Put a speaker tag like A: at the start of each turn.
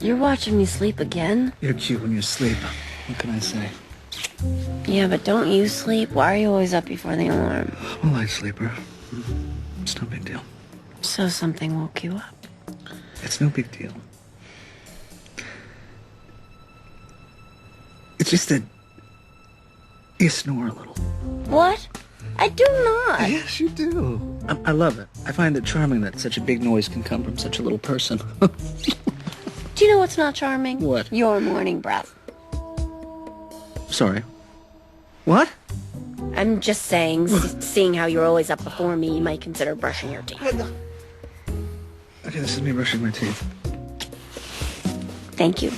A: You're watching me sleep again?
B: You're cute when you sleep. What can I say?
A: Yeah, but don't you sleep? Why are you always up before the alarm?
B: I'm a light sleeper. It's no big deal.
A: So something woke you up.
B: It's no big deal. It's just that you snore a little.
A: What? I do not.
B: Yes, you do. I love it. I find it charming that such a big noise can come from such a little person.
A: Do you know what's not charming?
B: What?
A: Your morning breath.
B: Sorry. What?
A: I'm just saying, seeing how you're always up before me, you might consider brushing your teeth.
B: Okay, this is me brushing my teeth.
A: Thank you.